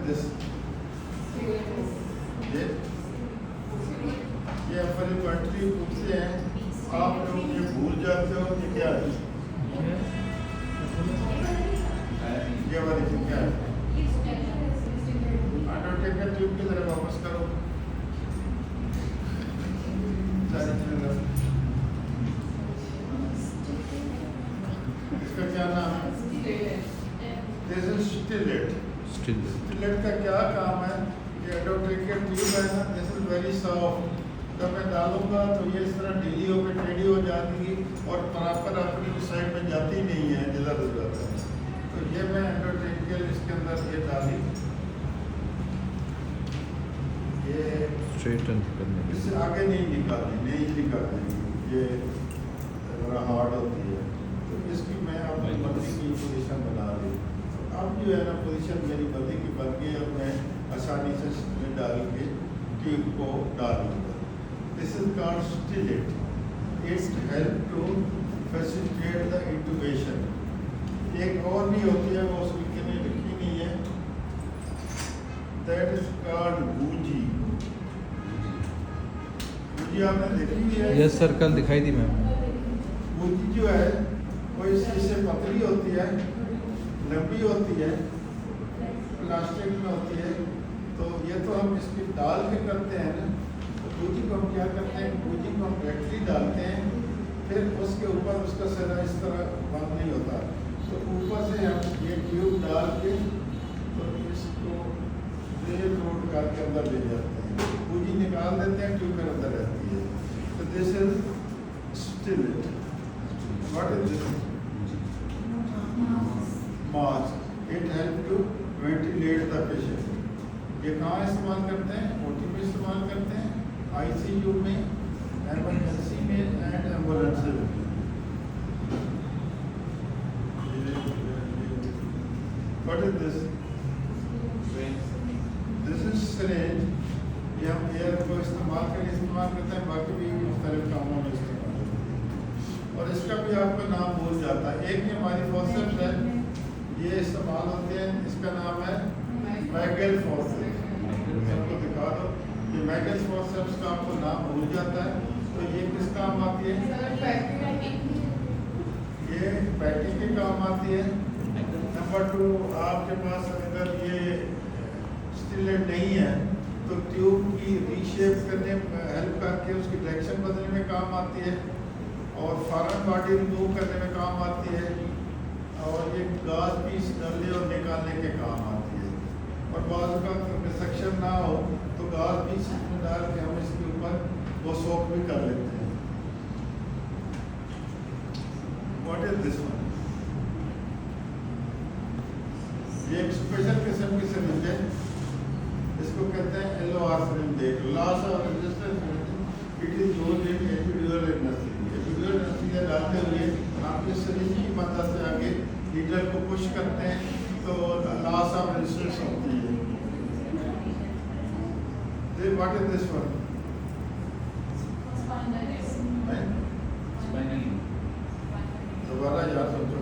This? ये frequently पूछते हैं, आप लोग ये भूल जाते हो कि क्या है? ये वाली चीज क्या है? अंडरटेकर ट्यूब की तरह वापस करो। इसका क्या नाम है? This is stellate. स्टिलेट का क्या काम है? ये अंडरटेकर ट्यूब है ना, दिस इज वेरी सॉफ्ट। जब मैं डालूंगा तो ये इस तरह ढीली होकर टेढ़ी हो जाती है और प्रॉपर अपनी साइड में जाती नहीं है, जिधर उधर जाता है। तो ये मैं अंडरटेकर इसके अंदर ये डाली, ये स्ट्रेटन करने के इससे आगे नहीं निकालनी, ये थोड़ा हार्ड होती है। तो इसकी मैं अपनी मर्जी की पोजीशन बना ली। तो अब जो है ना पोजीशन मेरी मर्जी की बन गई। अब मैं आसानी से इसमें डाल के ट्यूब को डाल दूँगा। This is called stylet. It help to facilitate the intubation. एक और भी होती है, वो उसकी में लिखी नहीं है, दैट इज कॉल्ड बूजी। बूजी आपने देखी हुई है? यस सर, कल दिखाई दी मैम। बूजी जो है वो इससे पतली होती है, लंबी होती है, प्लास्टिक में होती है। तो ये तो हम इसकी डाल के करते हैं ना। तो बूजी को हम क्या करते हैं, बूजी को हम बैटरी डालते हैं, फिर उसके ऊपर उसका सिरा इस तरह बंद नहीं होता, तो ऊपर से हम ये ट्यूब डाल के तो इसको रेल रोड कार के अंदर ले जाते हैं, बूजी निकाल देते हैं, ट्यूब के अंदर रहती है। तो this is stylet. What is this? Mask. It help to ventilate the patient. ये कहाँ इस्तेमाल करते हैं? ओटी में इस्तेमाल करते हैं, आईसीयू में, एमरजेंसी में एंड एम्बुलेंस में। What is this? This is syringe। ये हम एयर को इस्तेमाल के लिए इस्तेमाल करते हैं, बाकी भी मुख्तलिफ कामों में इस्तेमाल करते हैं। और इसका भी आपका नाम भूल जाता है। एक ये हमारी फॉर्सेप्स है, ये इस्तेमाल होते हैं, इसका नाम है मैगेल फॉर्सेप्स। सबको दिखा दो, ये मैगेल फॉर्सेप्स का आपको नाम भूल जाता है। तो ये किस काम आती है? ये पैकिंग के काम आती है। नंबर 2, आपके पास अगर ये स्टिलेट नहीं है तो ट्यूब की रीशेप करने हेल्प करके उसकी डायरेक्शन बदलने में काम आती है, और फॉरेन बॉडी रिमूव करने में काम आती है, और ये गाज पीस डालने और निकालने के काम आती है। और बाजू का डिसेक्शन ना हो तो गाज पीस में डाल के हम इसके ऊपर वो सोक भी कर लेते हैं। What is this one? ये एक स्पेशल किस्म की सिरिंज है, इसको कहते हैं LOR सिरिंज। देख, loss of resistance. It is used in epidural anaesthesia. Epidural anaesthesia डालते हुए आप इस सिरिंज की मदद से आगे नीडल को पुश करते हैं तो लॉस ऑफ रेजिस्टेंस होती है। What is this one? दोबारा याद सोचो।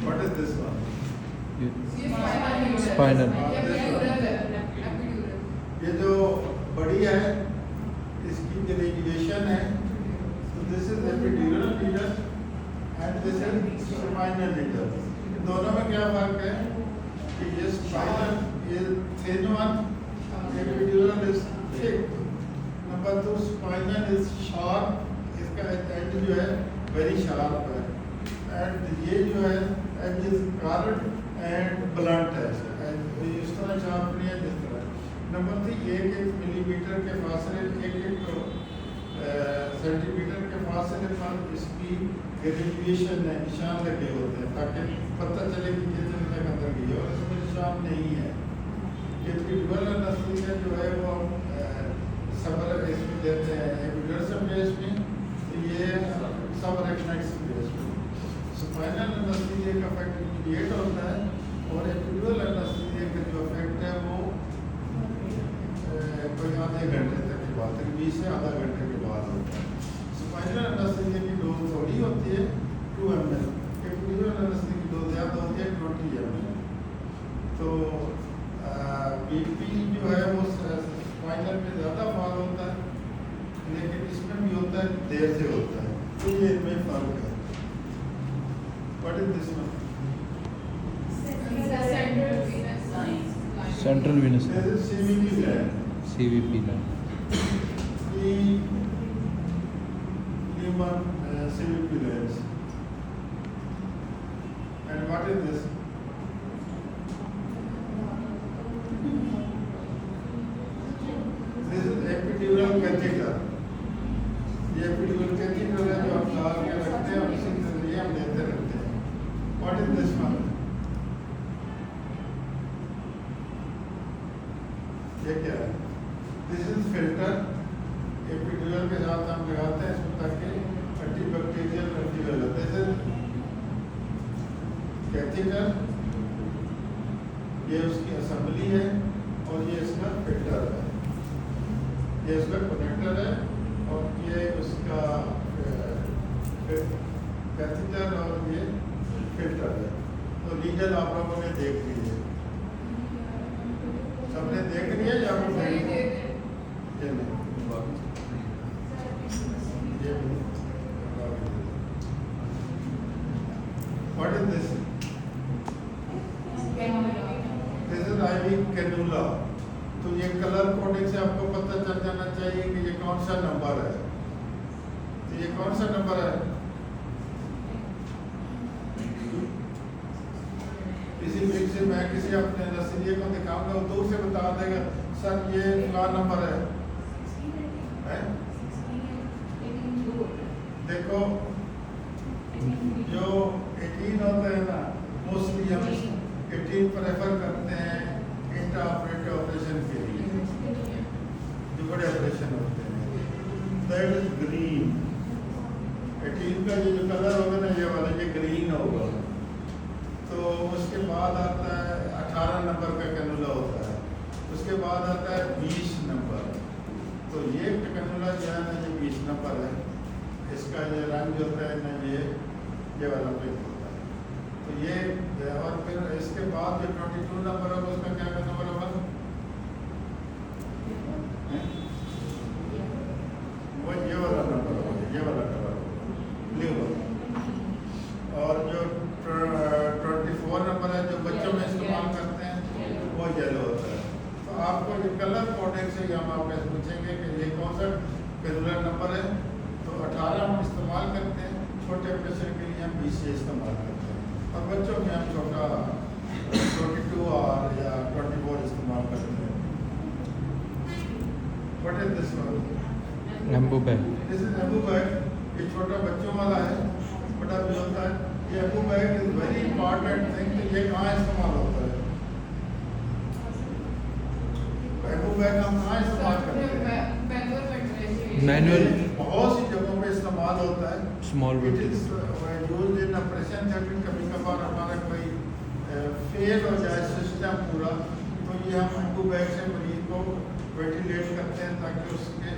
What is this one? Spinal. ये जो बड़ी है इसकी जो रेडिएशन है, तो this is epidural needle and this is spinal needle. दोनों में क्या फर्क है कि ये spinal is thin one, epidural is thick. Number 2, spinal is sharp, इसका एज जो है वेरी शार्प है, एंड ये जो है edge is curved and blunt है, इस तरह शार्प नहीं है जिस तरह। नंबर 3, 1-1 मिलीमीटर के फासले, 1-1 सेंटीमीटर के फासले पर इसकी रेडिएशन है, निशान लगे होते हैं ताकि पता चले कि कितने तक अंदर गई है, और इसमें निशान नहीं है। ये एपिड्यूरल एनेस्थीसिया जो है वो सब इसमें देते हैं, एपिड्यूरल स्पेस में, तो ये सब रेक्टाइल स्पेस में। स्पाइनल एनेस्थीसिया का इफेक्ट इमीडिएट होता है, और एपिड्यूरल से आधा घंटे के बाद होता है। स्पाइनल एनेस्थीसिया की डोज थोड़ी होती है 2 ml, एपिड्यूरल एनेस्थीसिया की डोज ज़्यादा होती है 20 ml। तो बीपी जो है वो स्पाइनल में ज़्यादा फॉल होता है, लेकिन इसमें भी होता है, देर से होता है, तो ये इनमें फ़र्क है। What is this one? Central venous This is CVP gland. CVP ना CVP glands. And what is this? This is epidural catheter. ये epidural catheter है जो हम लगा के रखते हैं और इसी के जरिए हम देते रहते हैं। What is this one? ये क्या है? दिस इज फिल्टर, एपिड्यूरल के साथ हम लगाते हैं इसमें ताकि antibacterial antiviral. This is catheter, ये उसकी असेंबली है और ये इसका फिल्टर है, ये इसका कनेक्टर है और ये उसका कैथेटर और ये फिल्टर है। तो लीगल आप लोगों ने देख लीजिए, सबने देख लिया या आपको ये नहीं? What is this? This is IV cannula। तो ये कलर कोडिंग से आपको पता चल जाना चाहिए कि ये कौन सा नंबर है। तो ये कौन सा नंबर है? किसी ब्रिक से मैं किसी अपने नर्सरी को दिखाऊंगा, वो दूर से बता देगा सर ये क्या नंबर है? देखो जो 18 होता है ना, मोस्टली हम 18 प्रेफर करते हैं इंट्रा ऑपरेटिव ऑपरेशन के लिए, जो बड़े ऑपरेशन होते हैं। That is green. 18 का ये जो कलर होगा ना, ये वाला, ये ग्रीन होगा। तो उसके बाद आता है 18 नंबर का कैनुला होता है, उसके बाद आता है 20 नंबर। तो ये कैनुला जो है ना, ये 20 नंबर है। इसका ये रंग जो होता है ना, ये वाला पिंक होता है। तो ये और फिर इसके बाद जो 22 नंबर होगा उसका क्या नंबर होगा? वो ये वाला नंबर होगा, ये वाला कलर होगा, ब्लू होगा। और जो 24 नंबर है जो बच्चों में इस्तेमाल करते हैं, वो येलो होता है। तो आपको ये कलर कोडिंग से हम आपसे पूछेंगे कि ये कौन सा कैनुलर नंबर है। तो 18 हम इस्तेमाल करते हैं, छोटे ऑपरेशन के लिए हम 20 से इस्तेमाल करते हैं, और बच्चों में हम छोटा 22 और या 24 इस्तेमाल करते हैं। What is this one? Anbu bag. This is Anbu bag. ये छोटा बच्चों वाला है, बड़ा भी होता है। ये Anbu bag is very important thing. ये कहाँ इस्तेमाल होता है? एम्बू बैग हम कहाँ इस्तेमाल करते हैं? मैनुअल बहुत सी जगहों पे इस्तेमाल होता है। Small it is used in operation theatre. कभी कभार हमारा कोई फेल हो जाए सिस्टम पूरा, तो ये हम एम्बू बैग से मरीज को वेंटिलेट करते हैं ताकि उसके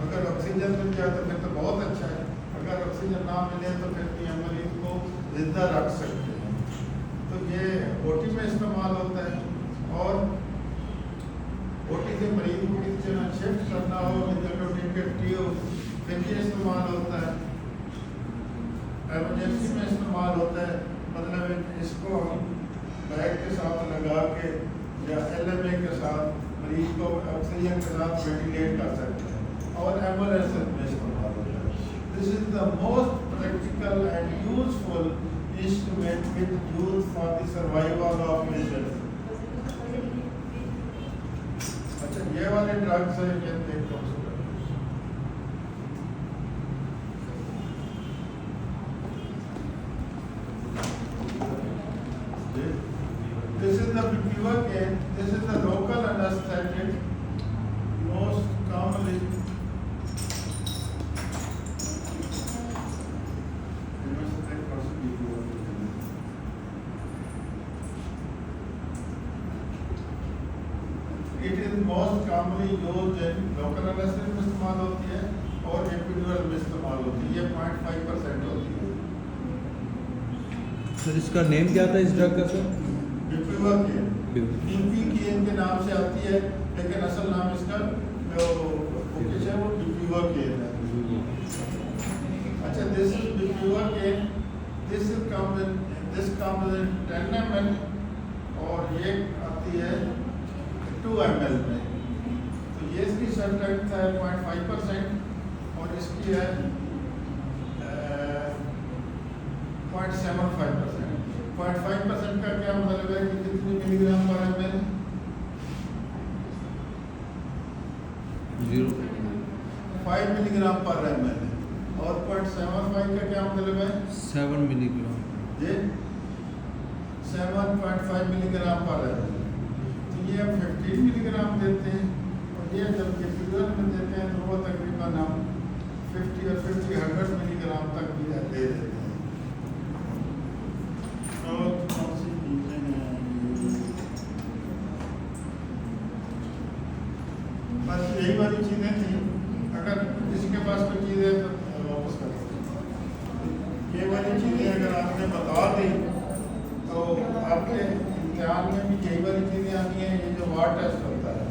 अगर ऑक्सीजन मिल जाए तो फिर तो बहुत अच्छा है, अगर ऑक्सीजन ना मिले तो फिर भी हम मरीज को जिंदा रख सकते हैं। तो ये ओटी में इस्तेमाल होता है। और ओटी से मरीज को किसी जगह शिफ्ट करना हो, फिर ये इस्तेमाल होता है। एमरजेंसी में इस्तेमाल होता है, मतलब इसको हम बैग के साथ लगा के या LMA के साथ मरीज को ऑक्सीजन के साथ वेंटिलेट कर सकते हैं, और एम्बुलेंस में इस्तेमाल होता है। This is the most practical and useful instrument which use for the survival of patient. अच्छा, ये वाले ड्रग्स है, ये देखो this is the Bupivacaine. This is the local anesthetic, most commonly it is most commonly used in local anaesthesia में इस्तेमाल होती है और एपिड्यूरल में इस्तेमाल होती है। ये 0.5% होती है। सर इसका नेम क्या था इस ड्रग का सर? डिप्यूवाकेन के नाम से आती है, लेकिन असल नाम इसका जो है वो डिप्यूवाकेन है। अच्छा, this is bupivacaine, this comes in 10 ml और ये आती है 2 ml में। तो ये इसकी स्ट्रेंथ है 0.5% और इसकी है 0.75%। 0.5% का क्या मतलब है कि कितनी मिलीग्राम पर ml? 5 मिलीग्राम पर ml है। और 0.75 का क्या मतलब है? 7 मिलीग्राम। ये 7.5 मिलीग्राम पर ml। तो ये हम 15 मिलीग्राम देते हैं और ये जब एपिड्यूरल में देते हैं तो वो तकरीबन हम 50 और 100 मिलीग्राम तक भी दे देते हैं। और कौन सी चीजें हैं? बस यही वाली चीजें थी। अगर किसी के पास कोई चीज़ है तो वापस कर सकते। ये वाली चीज़ें अगर आपने बता दी तो आपके इम्तिहान में भी यही वाली चीज़ें आती हैं। ये जो वार टेस्ट होता है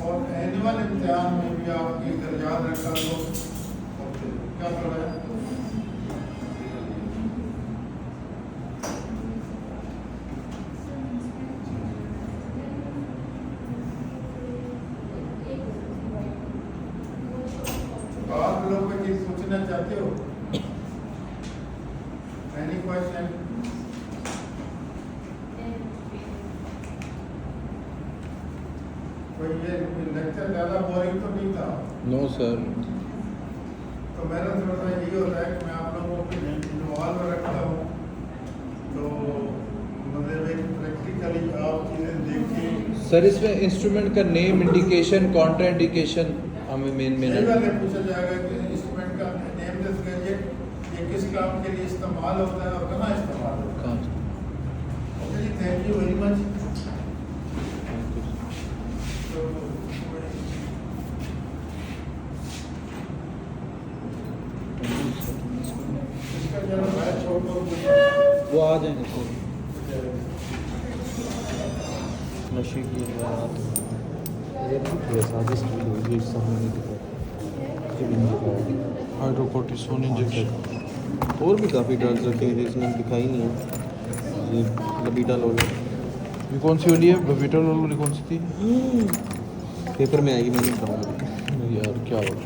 और एनुअल इम्तिहान में भी आपकी अगर याद रखा तो क्या कर रहा है? आप लोग कोई चीज पूछना चाहते हो? Any question? कोई ये लेक्चर ज्यादा बोरिंग तो नहीं था? No sir. तो मेरा थोड़ा सा यही होता है कि मैं आप लोगों को इन्वॉल्व रखता हूँ, तो मतलब एक प्रैक्टिकली आप चीज़ें देखिए। सर इसमें इंस्ट्रूमेंट का नेम, इंडिकेशन, कॉन्ट्रा इंडिकेशन हमें मेन पूछा जाएगा कि इंस्ट्रूमेंट का नेम दस करिए, ये किस काम के लिए इस्तेमाल होता है और कहाँ इस्तेमाल होता है। ओके जी, थैंक यू वेरी मच। इसका जरा मैं छोड़ दूँ, वो आ जाएंगे सर। नशे की हाइड्रोकोर्टिसोन इंजेक्शन और भी काफ़ी ड्रग्स रखे हैं इसमें दिखाई नहीं है। ये लबीटालोल, ये कौन सी वाली है? बबीटालोल वाली कौन सी थी? पेपर में आएगी, मैंने बताऊँगा। यार क्या होता है?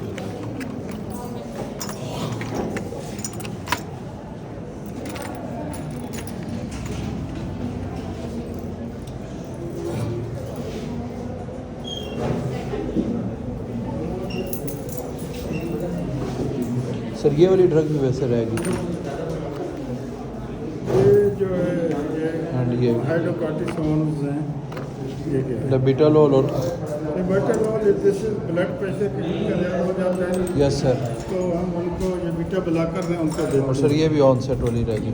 सर ये वाली ड्रग भी वैसे रहेगी। ये जो है एंड ये हाइड्रोकॉर्टिसोन्स हैं, ये क्या है? लबीटालोल और बीटालोल, दिस इज ब्लड प्रेशर किसी का ज़्यादा हो जाता है यस सर। तो हम उनको ये बीटा ब्लॉकर हैं उनको देते हैं। और सर ये भी ऑन सेट वाली रहेगी।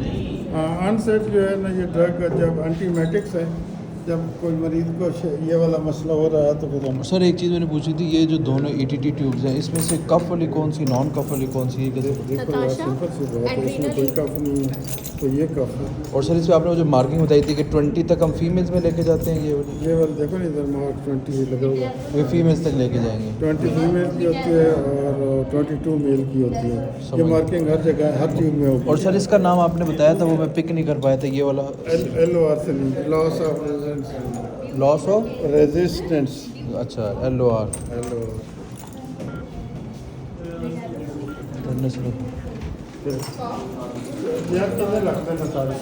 अनसेट जो है ना, ये ड्रग जब एंटीमेटिक्स है, जब कोई मरीज को ये वाला मसला हो रहा है तो फिर हम सर एक चीज़ मैंने पूछी थी, ये जो दोनों ईटीटी ट्यूब्स हैं इसमें से कफ वाली कौन सी, नॉन कफ वाली कौन सी है? देखो यार, सिंपल सी बात है, इसमें कोई कफ नहीं है तो ये कफ है। और सर इसमें आपने वो जो मार्किंग बताई थी कि 20 तक हम फीमेल्स में लेके जाते हैं, ये वाली ये वाला देखो ना, इधर मार्क 20 लगा हुआ है। ये फीमेल्स तक लेके जाएंगे। 20 फीमेल की होती है और 22 मेल की होती है। ये समझ। मार्किंग हर जगह हर ट्यूब में होगी। और सर इसका नाम आपने बताया था, वो मैं पिक नहीं कर पाया था, ये वाला LOR से नहीं, loss of resistance. Loss of resistance, अच्छा LOR। LOR। यार कितने लगते हैं सारे?